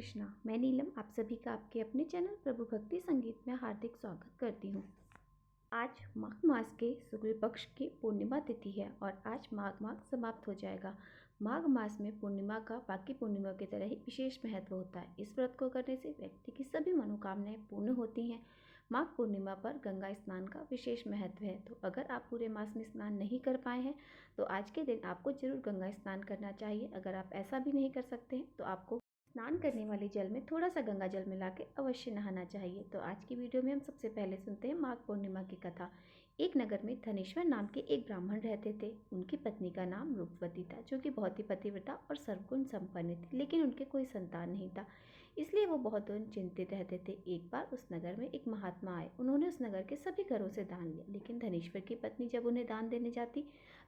कृष्णा। मैं नीलम आप सभी का आपके अपने चैनल प्रभु भक्ति संगीत में हार्दिक स्वागत करती हूँ। आज माघ मास के शुक्ल पक्ष की पूर्णिमा तिथि है और आज माघ मास समाप्त हो जाएगा। माघ मास में पूर्णिमा का बाकी पूर्णिमा की तरह ही विशेष महत्व होता है। इस व्रत को करने से व्यक्ति की सभी मनोकामनाएं पूर्ण होती हैं। माघ पूर्णिमा पर गंगा स्नान का विशेष महत्व है, तो अगर आप पूरे मास में स्नान नहीं कर पाए हैं तो आज के दिन आपको जरूर गंगा स्नान करना चाहिए। अगर आप ऐसा भी नहीं कर सकते हैं तो आपको स्नान करने वाले जल में थोड़ा सा गंगा जल मिला के अवश्य नहाना चाहिए। तो आज की वीडियो में हम सबसे पहले सुनते हैं माघ पूर्णिमा की कथा। एक नगर में धनेश्वर नाम के एक ब्राह्मण रहते थे। उनकी पत्नी का नाम रूपवती था, जो कि बहुत ही पतिव्रता और सर्वगुण संपन्न थी, लेकिन उनके कोई संतान नहीं था, इसलिए वो बहुत चिंतित रहते थे। एक बार उस नगर में एक महात्मा आए। उन्होंने उस नगर के सभी घरों से दान लिया, लेकिन धनेश्वर की पत्नी जब उन्हें दान देने जाती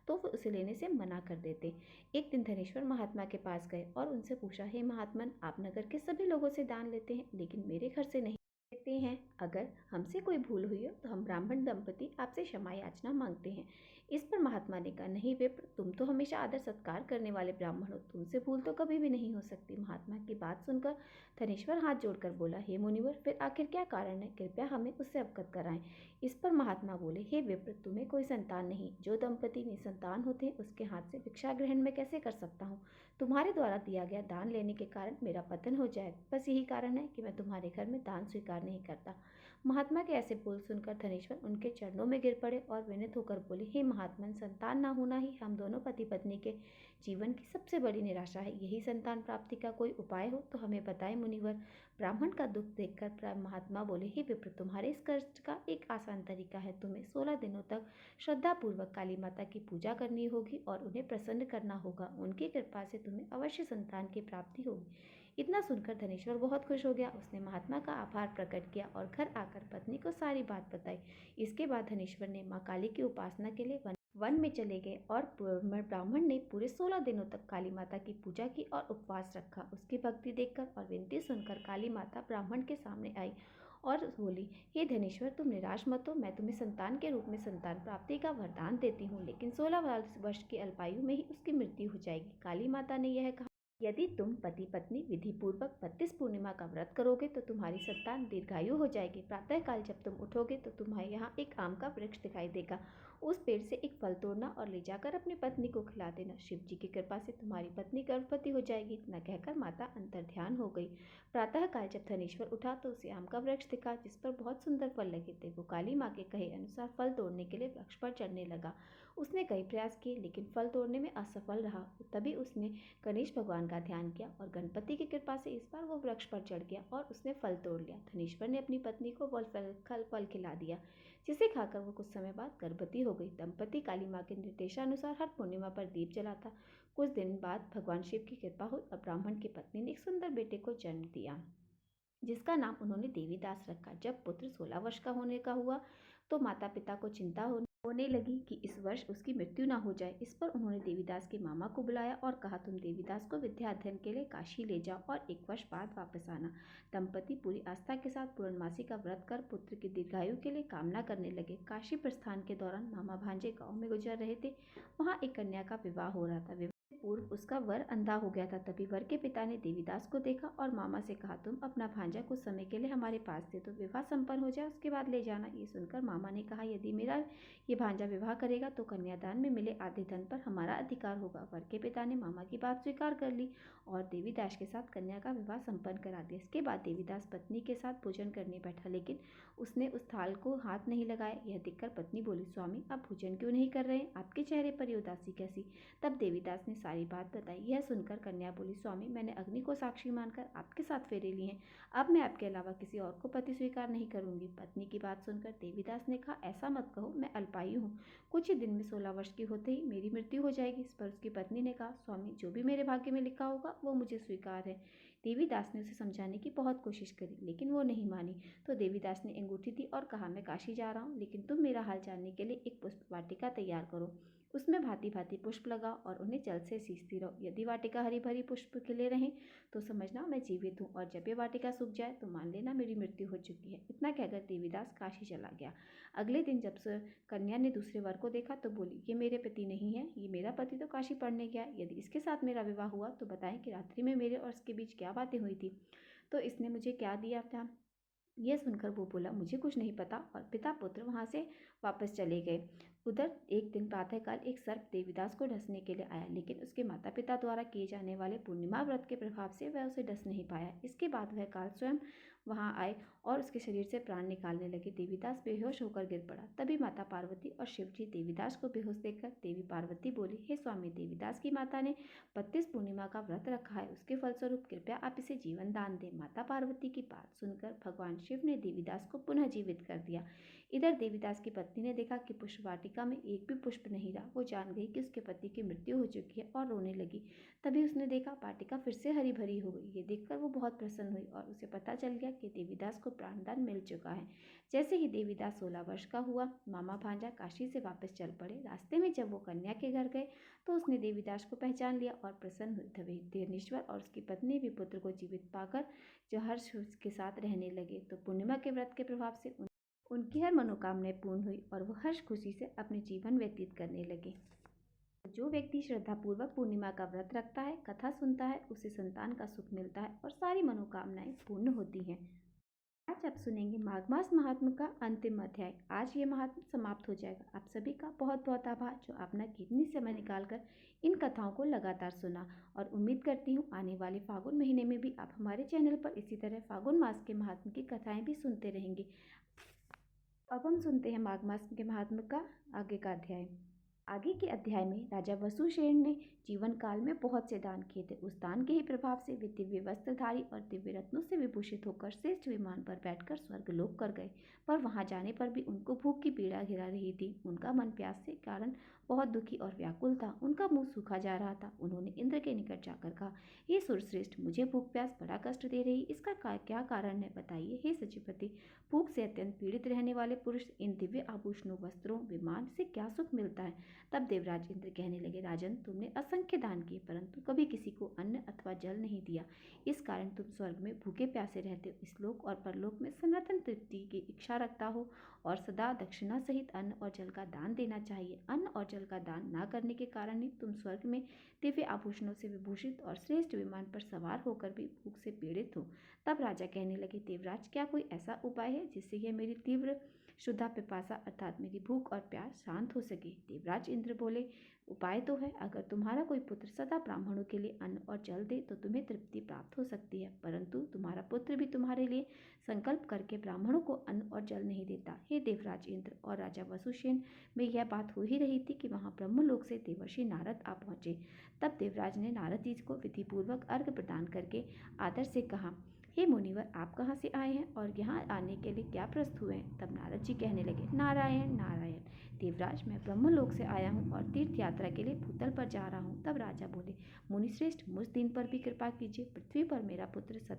तो वो उसे लेने से मना कर देते। एक दिन धनेश्वर महात्मा के पास गए और उनसे पूछा, हे महात्मन, आप नगर के सभी लोगों से दान लेते हैं, लेकिन मेरे घर से नहीं लेते हैं। अगर हमसे कोई भूल हुई हो तो हम ब्राह्मण दंपति आपसे क्षमा याचना मांगते हैं। इस पर महात्मा ने कहा, नहीं विप्र, तुम तो हमेशा आदर सत्कार करने वाले ब्राह्मण हो, तुमसे भूल तो कभी भी नहीं हो सकती। महात्मा की बात सुनकर धनेश्वर हाथ जोड़कर बोला, हे मुनिवर, फिर आखिर क्या कारण है, कृपया हमें उससे अवगत कराएं। इस पर महात्मा बोले, हे विप्र, तुम्हें कोई संतान नहीं। जो दंपति निसंतान होते हैं उसके हाथ से भिक्षा ग्रहण मैं कैसे कर सकता हूँ। तुम्हारे द्वारा दिया गया दान लेने के कारण मेरा पतन हो जाएगा। बस यही कारण है कि मैं तुम्हारे घर में दान स्वीकार नहीं करता। महात्मा के ऐसे बोल सुनकर धनेश्वर उनके चरणों में गिर पड़े और विनय होकर बोले, हे महात्मन, संतान ना होना ही हम दोनों पति पत्नी के जीवन की सबसे बड़ी निराशा है। यही संतान प्राप्ति का कोई उपाय हो तो हमें बताएं मुनिवर। ब्राह्मण का दुख देखकर महात्मा बोले, हे विप्र, तुम्हारे इस कष्ट का एक आसान तरीका है। तुम्हें 16 दिनों तक श्रद्धापूर्वक काली माता की पूजा करनी होगी और उन्हें प्रसन्न करना होगा। उनकी कृपा से तुम्हें अवश्य संतान की प्राप्ति होगी। इतना सुनकर धनेश्वर बहुत खुश हो गया। उसने महात्मा का आभार प्रकट किया और घर आकर पत्नी को सारी बात बताई। इसके बाद धनेश्वर ने माँ काली की उपासना के लिए वन में चले गए और ब्राह्मण ने पूरे 16 दिनों तक काली माता की पूजा की और उपवास रखा। उसकी भक्ति देखकर और विनती सुनकर काली माता ब्राह्मण के सामने आई और बोली, हे धनेश्वर, तुम निराश मत हो। मैं तुम्हें संतान के रूप में संतान प्राप्ति का वरदान देती हूँ, लेकिन 16 वर्ष की अल्पायु में ही उसकी मृत्यु हो जाएगी। काली माता ने यह कहा, यदि तुम पति पत्नी विधि पूर्वक 32 पूर्णिमा का व्रत करोगे तो तुम्हारी संतान दीर्घायु हो जाएगी। प्रातःकाल जब तुम उठोगे तो तुम्हारे यहाँ एक आम का वृक्ष दिखाई देगा। उस पेड़ से एक फल तोड़ना और ले जाकर अपनी पत्नी को खिला देना। शिव जी की कृपा से तुम्हारी पत्नी गर्भवती हो जाएगी। इतना कहकर माता अंतर ध्यान हो गई। प्रातःकाल जब धनेश्वर उठा तो उसे आम का वृक्ष दिखा, जिस पर बहुत सुंदर फल लगे थे। वो काली माँ के कहे अनुसार फल तोड़ने के लिए वृक्ष पर चढ़ने लगा। उसने कई प्रयास किए, लेकिन फल तोड़ने में असफल रहा। तभी उसने गणेश भगवान का ध्यान किया और गणपति की कृपा से इस बार वो वृक्ष पर चढ़ गया और उसने फल तोड़ लिया। धनेश्वर ने अपनी पत्नी को फल खिला दिया, जिसे खाकर वो कुछ समय बाद गर्भवती हो गई। दंपति काली माँ के निर्देशानुसार हर पूर्णिमा पर दीप जलाता। कुछ दिन बाद भगवान शिव की कृपा हुई और ब्राह्मण की पत्नी ने एक सुंदर बेटे को जन्म दिया, जिसका नाम उन्होंने देवीदास रखा। जब पुत्र 16 वर्ष का होने का हुआ तो माता पिता को चिंता होने लगी कि इस वर्ष उसकी मृत्यु ना हो जाए। इस पर उन्होंने देवीदास के मामा को बुलाया और कहा, तुम देवीदास को विद्या अध्ययन के लिए काशी ले जाओ और 1 वर्ष बाद वापस आना। दंपति पूरी आस्था के साथ पूर्णमासी का व्रत कर पुत्र की दीर्घायु के लिए कामना करने लगे। काशी प्रस्थान के दौरान मामा भांजे गाँव में गुजर रहे थे। वहाँ एक कन्या का विवाह हो रहा था। पूर्व उसका वर अंधा हो गया था। तभी वर के पिता ने देवीदास को देखा और मामा से कहा, तुम अपना भांजा कुछ समय के लिए हमारे पास दे दो, विवाह संपन्न हो जाए उसके बाद ले जाना। ये सुनकर मामा ने कहा, यदि मेरा ये भांजा विवाह करेगा तो कन्यादान में मिले आधे धन पर हमारा अधिकार होगा। वर के पिता ने मामा की बात स्वीकार कर ली और देवीदास के साथ कन्या का विवाह संपन्न करा दिया। इसके बाद देवीदास पत्नी के साथ भोजन करने बैठा, लेकिन उसने उस थाल को हाथ नहीं लगाया। यह देखकर पत्नी बोली, स्वामी, आप भोजन क्यों नहीं कर रहे हैं? आपके चेहरे पर ये उदासी कैसी? तब देवीदास ने सारी बात बताई। यह सुनकर कन्या बोली, स्वामी, मैंने अग्नि को साक्षी मानकर आपके साथ फेरे लिए हैं। अब मैं आपके अलावा किसी और को पति स्वीकार नहीं करूंगी। पत्नी की बात सुनकर देवीदास ने कहा, ऐसा मत कहो, मैं अल्पायु हूँ, कुछ ही दिन में 16 वर्ष की होते ही मेरी मृत्यु हो जाएगी। इस पर उसकी पत्नी ने कहा, स्वामी, जो भी मेरे भाग्य में लिखा होगा वो मुझे स्वीकार है। देवीदास ने उसे समझाने की बहुत कोशिश करी, लेकिन वो नहीं मानी। तो देवीदास ने अंगूठी दी और कहा, मैं काशी जा रहा हूँ, लेकिन तुम मेरा हाल जानने के लिए एक पुष्प वाटिका तैयार करो। उसमें भांति भांति पुष्प लगाओ और उन्हें जल से सींचती रहो। यदि वाटिका हरी भरी पुष्प खिले रहें तो समझना मैं जीवित हूँ, और जब ये वाटिका सूख जाए तो मान लेना मेरी मृत्यु हो चुकी है। इतना कहकर देवीदास काशी चला गया। अगले दिन जब कन्या ने दूसरे वर को देखा तो बोली, ये मेरे पति नहीं है, ये मेरा पति तो काशी पढ़ने गया। यदि इसके साथ मेरा विवाह हुआ तो बताएं कि रात्रि में मेरे और इसके बीच क्या बातें हुई थी, तो इसने मुझे क्या दिया था। यह सुनकर वो बोला, मुझे कुछ नहीं पता, और पिता पुत्र वहां से वापस चले गए। उधर एक दिन प्रातःकाल एक सर्प देवीदास को डसने के लिए आया, लेकिन उसके माता पिता द्वारा किए जाने वाले पूर्णिमा व्रत के प्रभाव से वह उसे डस नहीं पाया। इसके बाद वह काल स्वयं वहां आए और उसके शरीर से प्राण निकालने लगे। देवीदास बेहोश होकर गिर पड़ा। तभी माता पार्वती और शिवजी देवीदास को बेहोश देखकर देवी पार्वती बोली, हे स्वामी, देवीदास की माता ने 32 पूर्णिमा का व्रत रखा है, उसके फलस्वरूप कृपया आप इसे जीवन दान दें। माता पार्वती की बात सुनकर भगवान शिव ने देवीदास को पुनः जीवित कर दिया। इधर देवीदास की पत्नी ने देखा कि पुष्प वाटिका में एक भी पुष्प नहीं रहा। वो जान गई कि उसके पति की मृत्यु हो चुकी है और रोने लगी। तभी उसने देखा वाटिका फिर से हरी भरी हो गई। ये देखकर वो बहुत प्रसन्न हुई और उसे पता चल गया कि देवीदास को प्राणदान मिल चुका है। जैसे ही देवीदास 16 वर्ष का हुआ, मामा भांजा काशी से वापस चल पड़े। रास्ते में जब वो कन्या के घर गए तो उसने देवीदास को पहचान लिया और प्रसन्न हुई। तभी धनेश्वर और उसकी पत्नी भी पुत्र को जीवित पाकर जो हर्ष के साथ रहने लगे। तो पूर्णिमा के व्रत के प्रभाव से उनकी हर मनोकामनाएं पूर्ण हुई और वह हर्ष खुशी से अपने जीवन व्यतीत करने लगे। जो व्यक्ति श्रद्धापूर्वक पूर्णिमा का व्रत रखता है, कथा सुनता है, उसे संतान का सुख मिलता है और सारी मनोकामनाएं पूर्ण होती हैं। आज आप सुनेंगे माघ मास महात्म का अंतिम अध्याय। आज ये महात्म समाप्त हो जाएगा। आप सभी का बहुत बहुत आभार जो अपना कीमती समय निकालकर इन कथाओं को लगातार सुना, और उम्मीद करती हूँ आने वाले फागुन महीने में भी आप हमारे चैनल पर इसी तरह फागुन मास के महात्म की कथाएं भी सुनते रहेंगे। अब हम सुनते हैं माघ मास के महात्म का आगे का अध्याय। आगे के अध्याय में राजा वसुसेन ने जीवन काल में बहुत से दान किए थे। उस दान के ही प्रभाव से वे दिव्य वस्त्रधारी और दिव्य रत्नों से विभूषित होकर श्रेष्ठ विमान पर बैठकर स्वर्गलोक कर गए। पर वहां जाने पर भी उनको भूख की पीड़ा घिरा रही थी। उनका मन प्यास के कारण बहुत दुखी और व्याकुल था। उनका मुंह सूखा जा रहा था। उन्होंने इंद्र के निकट जाकर कहा, हे सुरश्रेष्ठ, मुझे भूख प्यास बड़ा कष्ट दे रही, इसका क्या कारण है, बताइए। हे सचिपति, भूख से अत्यंत पीड़ित रहने वाले पुरुष इन दिव्य आभूषणों, वस्त्रों, विमान से क्या सुख मिलता है। तब देवराज इंद्र कहने लगे, राजन, तुमने असंख्य दान किए परंतु कभी किसी को अन्न अथवा जल नहीं दिया। इस कारण तुम स्वर्ग में भूखे प्यासे रहते हो, इस लोक और परलोक में सनातन तृप्ति की इच्छा रखता हो, और सदा दक्षिणा सहित अन्न और जल का दान देना चाहिए। अन्न और जल का दान न करने के कारण ही तुम स्वर्ग में दिव्य आभूषणों से विभूषित और श्रेष्ठ विमान पर सवार होकर भी भूख से पीड़ित हो। तब राजा कहने लगे, देवराज, क्या कोई ऐसा उपाय है जिससे यह मेरी तीव्र शुद्धा पिपासा अर्थात मेरी भूख और प्यास शांत हो सके। देवराज इंद्र बोले, उपाय तो है। अगर तुम्हारा कोई पुत्र सदा ब्राह्मणों के लिए अन्न और जल दे तो तुम्हें तृप्ति प्राप्त हो सकती है, परंतु तुम्हारा पुत्र भी तुम्हारे लिए संकल्प करके ब्राह्मणों को अन्न और जल नहीं देता। हे देवराज इंद्र और राजा वसुसेन में यह बात हो ही रही थी कि वहां ब्रह्मलोक से देवर्षि नारद आ पहुंचे। तब देवराज ने नारद जी को विधिपूर्वक अर्घ्य प्रदान करके आदर से कहा, हे मुनिवर, आप कहाँ से आए हैं और यहाँ आने के लिए क्या प्रस्तुत हुए हैं। तब नारद जी कहने लगे, नारायण नारायण देवराज, मैं ब्रह्मलोक से आया हूँ और तीर्थ यात्रा के लिए भूतल पर जा रहा हूँ। तब राजा बोले, मुनिश्रेष्ठ, मुझ दिन पर भी कृपा कीजिए। पृथ्वी पर मेरा पुत्र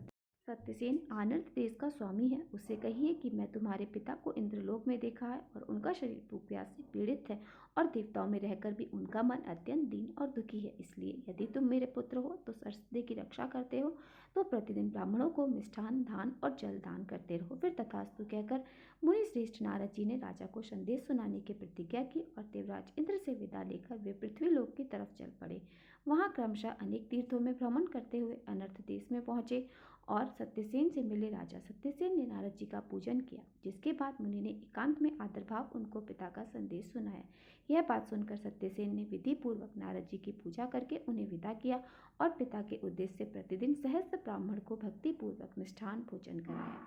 सत्यसेन आनर्त देश का स्वामी है। उससे कहिए कि मैं तुम्हारे पिता को इंद्रलोक में देखा है और उनका शरीर भूख प्यास से पीड़ित है, और देवताओं में रहकर भी उनका मन अत्यंत दीन और दुखी है। इसलिए यदि तुम मेरे पुत्र हो तो सरस्वती की रक्षा करते हो तो प्रतिदिन ब्राह्मणों को मिष्ठान, धान और जल दान करते रहो। फिर तथास्तु कहकर मुनि श्रेष्ठ नारद जी ने राजा को संदेश सुनाने की प्रतिज्ञा की और देवराज इंद्र से विदा लेकर वे पृथ्वी लोक की तरफ चल पड़े। वहां क्रमशः अनेक तीर्थों में भ्रमण करते हुए अनर्थ देश में पहुंचे और सत्यसेन से मिले। राजा सत्यसेन ने नारद जी का पूजन किया, जिसके बाद मुनि ने एकांत में आदरभाव उनको पिता का संदेश सुनाया। यह बात सुनकर सत्यसेन ने विधि पूर्वक नारद जी की पूजा करके उन्हें विदा किया और पिता के उद्देश्य से प्रतिदिन सहस्त्र ब्राह्मण को भक्ति पूर्वक मिष्ठान भोजन कराया।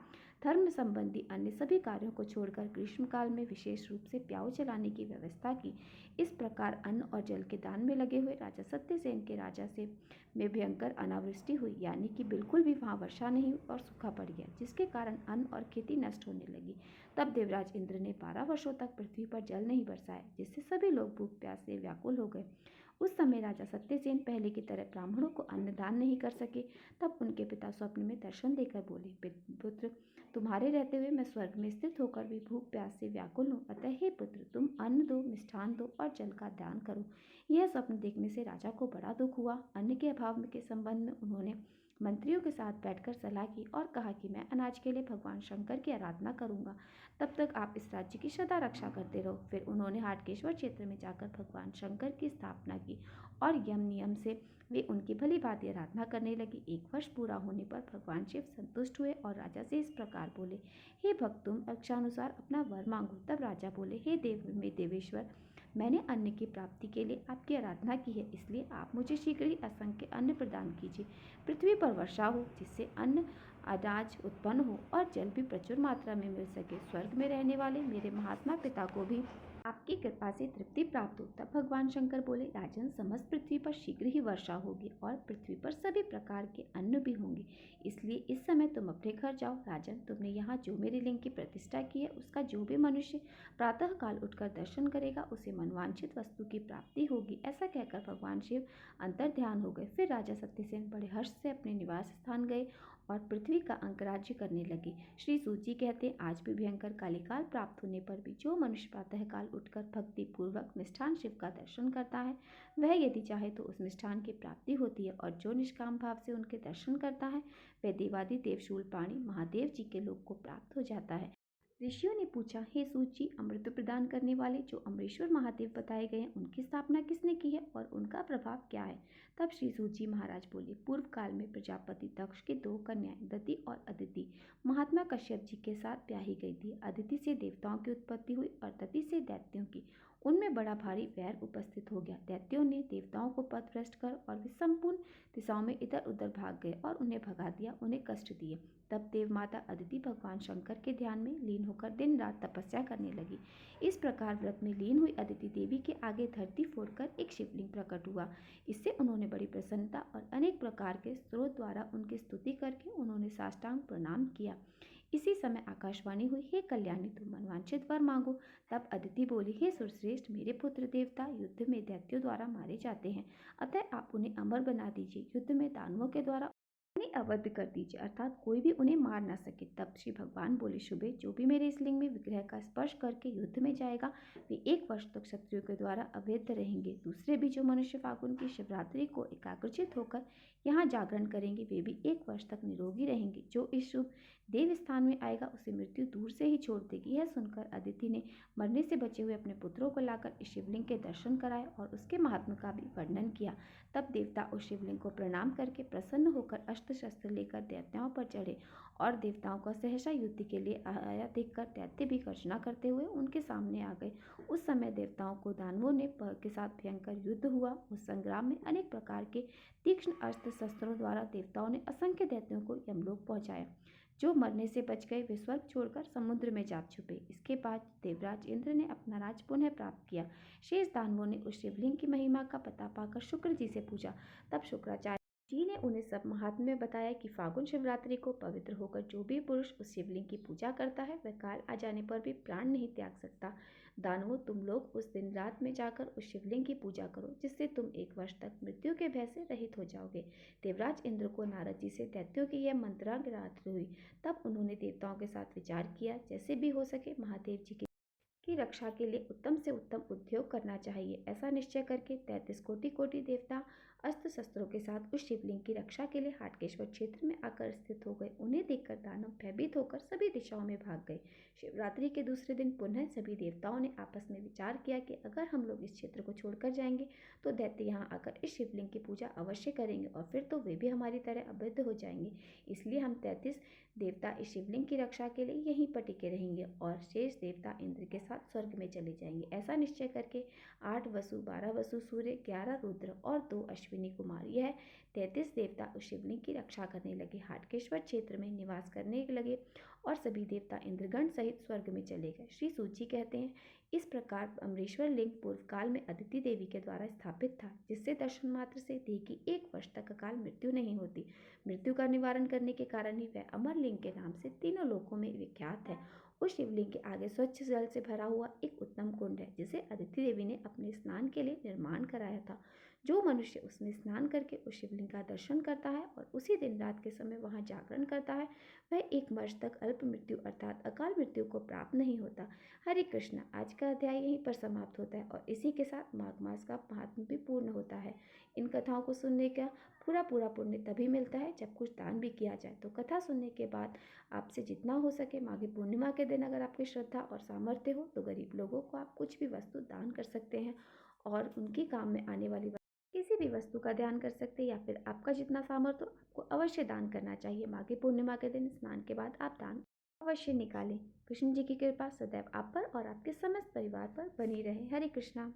धर्म संबंधी अन्य सभी कार्यों को छोड़कर ग्रीष्म काल में विशेष रूप से प्याऊ चलाने की व्यवस्था की। इस प्रकार अन्न और जल के दान में लगे हुए राजा सत्यसेन के राजा से में भयंकर अनावृष्टि हुई, यानी कि बिल्कुल भी वहां वर्षा नहीं हुई और सूखा पड़ गया, जिसके कारण अन्न और खेती नष्ट होने लगी। तब देवराज इंद्र ने 12 वर्षों तक पृथ्वी पर जल नहीं बरसाया, जिससे सभी लोग भूख प्यास से व्याकुल हो गए। उस समय राजा सत्यसेन पहले की तरह ब्राह्मणों को अन्न दान नहीं कर सके। तब उनके पिता स्वप्न में दर्शन देकर बोले, पुत्र, तुम्हारे रहते हुए मैं स्वर्ग में स्थित होकर भी भूख प्यास से व्याकुल हूँ। अतः हे पुत्र, तुम अन्न दो, मिष्ठान दो और जल का दान करो। यह स्वप्न देखने से राजा को बड़ा दुख हुआ। अन्न के अभाव के संबंध में उन्होंने मंत्रियों के साथ बैठकर सलाह की और कहा कि मैं अनाज के लिए भगवान शंकर की आराधना करूंगा, तब तक आप इस राज्य की सदा रक्षा करते रहो। फिर उन्होंने हाटकेश्वर क्षेत्र में जाकर भगवान शंकर की स्थापना की और यम नियम से वे उनकी भली भांति आराधना करने लगी। 1 वर्ष पूरा होने पर भगवान शिव संतुष्ट हुए और राजा से इस प्रकार बोले, हे भक्त, तुम इच्छानुसार अपना वर मांगो। तब राजा बोले, हे देव में देवेश्वर, मैंने अन्न की प्राप्ति के लिए आपकी आराधना की है, इसलिए आप मुझे शीघ्र ही असंख्य अन्न प्रदान कीजिए। पृथ्वी पर वर्षा हो जिससे अन्न अनाज उत्पन्न हो और जल भी प्रचुर मात्रा में मिल सके। स्वर्ग में रहने वाले मेरे महात्मा पिता को भी आपकी कृपा से तृप्ति प्राप्त हो। तब भगवान शंकर बोले, राजन, समस्त पृथ्वी पर शीघ्र ही वर्षा होगी और पृथ्वी पर सभी प्रकार के अन्न भी होंगे, इसलिए इस समय तुम अपने घर जाओ। राजन, तुमने यहाँ जो मेरे लिंग की प्रतिष्ठा की है, उसका जो भी मनुष्य प्रातः काल उठकर दर्शन करेगा, उसे मनवांछित वस्तु की प्राप्ति होगी। ऐसा कहकर भगवान शिव अंतर ध्यान हो गए। फिर राजा सत्यसेन बड़े हर्ष से अपने निवास स्थान गए और पृथ्वी का अंकराज्य करने लगे। श्री सूत जी कहते हैं, आज भी भयंकर कालिकाल प्राप्त होने पर भी जो मनुष्य प्रातः काल उठकर भक्ति पूर्वक मिष्ठान शिव का दर्शन करता है, वह यदि चाहे तो उस मिष्ठान की प्राप्ति होती है, और जो निष्काम भाव से उनके दर्शन करता है, वह देवादि देव शूलपाणी महादेव जी के लोक को प्राप्त हो जाता है। ऋषियों ने पूछा, हे सूत जी, अमृत प्रदान करने वाले जो अमरेश्वर महादेव बताए गए हैं, उनकी स्थापना किसने की है और उनका प्रभाव क्या है? तब श्री सूत जी महाराज बोले, पूर्व काल में प्रजापति दक्ष की 2 कन्याएं दति और अदिति महात्मा कश्यप जी के साथ ब्याही गई थी। अदिति से देवताओं की उत्पत्ति हुई और दति से दैत्यों की। उनमें बड़ा भारी वैर उपस्थित हो गया। दैत्यों ने देवताओं को पथभ्रष्ट कर और वे संपूर्ण दिशाओं में इधर उधर भाग गए और उन्हें भगा दिया, उन्हें कष्ट दिए। तब देव माता अदिति भगवान शंकर के ध्यान में लीन होकर दिन रात तपस्या करने लगी। इस प्रकार व्रत में लीन हुई अदिति देवी के आगे धरती फोड़कर एक शिवलिंग प्रकट हुआ। इससे उन्होंने बड़ी प्रसन्नता और अनेक प्रकार के स्त्रोत द्वारा उनकी स्तुति करके उन्होंने साष्टांग प्रणाम किया। इसी समय आकाशवाणी हुई, हे कल्याणी, तुम मनवांछित वर मांगो। तब अदिति बोली, हे सुरश्रेष्ठ, मेरे पुत्र देवता युद्ध में दैत्यों द्वारा मारे जाते हैं, अतः आप उन्हें अमर बना दीजिए। युद्ध में दानवों के द्वारा उन्हें अवध कर दीजिए, अर्थात कोई भी उन्हें मार ना सके। तब श्री भगवान बोले, शुभे, जो भी मेरे इस लिंग में विग्रह का स्पर्श करके युद्ध में जाएगा, वे 1 वर्ष तक शत्रुओं के द्वारा अवैध रहेंगे। दूसरे भी जो मनुष्य फागुन की शिवरात्रि को एकाग्रचित होकर यहाँ जागरण करेंगे, वे भी 1 वर्ष तक निरोगी रहेंगे। जो इस शुभ देव स्थान में आएगा, उसे मृत्यु दूर से ही छोड़ देगी। यह सुनकर अदिति ने मरने से बचे हुए अपने पुत्रों को लाकर इस शिवलिंग के दर्शन कराए और उसके महात्म्य का भी वर्णन किया। तब देवता उस शिवलिंग को प्रणाम करके प्रसन्न होकर अस्त्र शस्त्र लेकर दैत्यों पर चढ़े और देवताओं का सहसा युद्ध के लिए आया देखकर दैत्य भी गर्जना करते हुए उनके सामने आ गए। उस समय देवताओं को दानवों ने के साथ भयंकर युद्ध हुआ। उस संग्राम में अनेक प्रकार के तीक्ष्ण अस्त्र शस्त्रों द्वारा देवताओं ने असंख्य दैत्यों को यमलोक पहुंचाया। जो मरने से बच गए वे स्वर्ग छोड़कर समुद्र में जा छुपे। इसके बाद देवराज इंद्र ने अपना राज पुनः प्राप्त किया। शेष दानवों ने उस शिवलिंग की महिमा का पता पाकर शुक्र जी से पूछा। तब शुक्राचार्य जी ने उन्हें सब महात्म्य बताया कि फागुन शिवरात्रि को पवित्र होकर जो भी पुरुष उस शिवलिंग की पूजा करता है, वह काल आ जाने पर भी प्राण नहीं त्याग सकता। दानवों, तुम लोग उस दिन रात में जाकर उस शिवलिंग की पूजा करो, जिससे तुम 1 वर्ष तक मृत्यु के भय से रहित हो जाओगे। देवराज इंद्र को नारद जी से दैत्यों की यह मंत्रांग रात्रि हुई। तब उन्होंने देवताओं के साथ विचार किया, जैसे भी हो सके महादेव जी की रक्षा के लिए उत्तम से उत्तम उद्योग करना चाहिए। ऐसा निश्चय करके 33 कोटि कोटि देवता अस्त्र शस्त्रों के साथ उस शिवलिंग की रक्षा के लिए हाटकेश्वर क्षेत्र में आकर स्थित हो गए। उन्हें देखकर दानव भयभीत होकर सभी दिशाओं में भाग गए। शिवरात्रि के दूसरे दिन पुनः सभी देवताओं ने आपस में विचार किया कि अगर हम लोग इस क्षेत्र को छोड़कर जाएंगे तो दैत्य यहाँ आकर इस शिवलिंग की पूजा अवश्य करेंगे और फिर तो वे भी हमारी तरह अवैध हो जाएंगे। इसलिए हम 33 देवता इस शिवलिंग की रक्षा के लिए यहीं पर टिके रहेंगे और शेष देवता इंद्र के साथ स्वर्ग में चले जाएंगे। ऐसा निश्चय करके 8 वसु, 12 वसु सूर्य, 11 रुद्र और 2 अश्विनी कुमार, यह 33 देवता उस शिवलिंग की रक्षा करने लगे। हाटकेश्वर क्षेत्र में निवास करने लगे और सभी देवता इंद्रगण सहित स्वर्ग में चले गए। श्री सूत जी कहते हैं, इस प्रकार अमरेश्वर लिंग पूर्व काल में अदिति देवी के द्वारा स्थापित था, जिससे दर्शन मात्र से देह की 1 वर्ष तक अकाल मृत्यु नहीं होती। मृत्यु का निवारण करने के कारण ही वह अमर लिंग के नाम से तीनों लोकों में विख्यात है। उस शिवलिंग के आगे स्वच्छ जल से भरा हुआ एक उत्तम कुंड है, जिसे अदिति देवी ने अपने स्नान के लिए निर्माण कराया था। जो मनुष्य उसमें स्नान करके उस शिवलिंग का दर्शन करता है और उसी दिन रात के समय वहाँ जागरण करता है, वह 1 वर्ष तक अल्प मृत्यु अर्थात अकाल मृत्यु को प्राप्त नहीं होता। हरे कृष्ण। आज का अध्याय यहीं पर समाप्त होता है और इसी के साथ माघ मास का महात्म भी पूर्ण होता है। इन कथाओं को सुनने का पूरा पुण्य तभी मिलता है जब कुछ दान भी किया जाए। तो कथा सुनने के बाद आपसे जितना हो सके माघी पूर्णिमा के दिन अगर आपकी श्रद्धा और सामर्थ्य हो तो गरीब लोगों को आप कुछ भी वस्तु दान कर सकते हैं और उनकी काम में आने वाली किसी भी वस्तु का ध्यान कर सकते हैं, या फिर आपका जितना सामर्थ्य हो आपको अवश्य दान करना चाहिए। माघी पूर्णिमा के दिन स्नान के बाद आप दान अवश्य निकालें। कृष्ण जी की कृपा सदैव आप पर और आपके समस्त परिवार पर बनी रहे। हरे कृष्णा।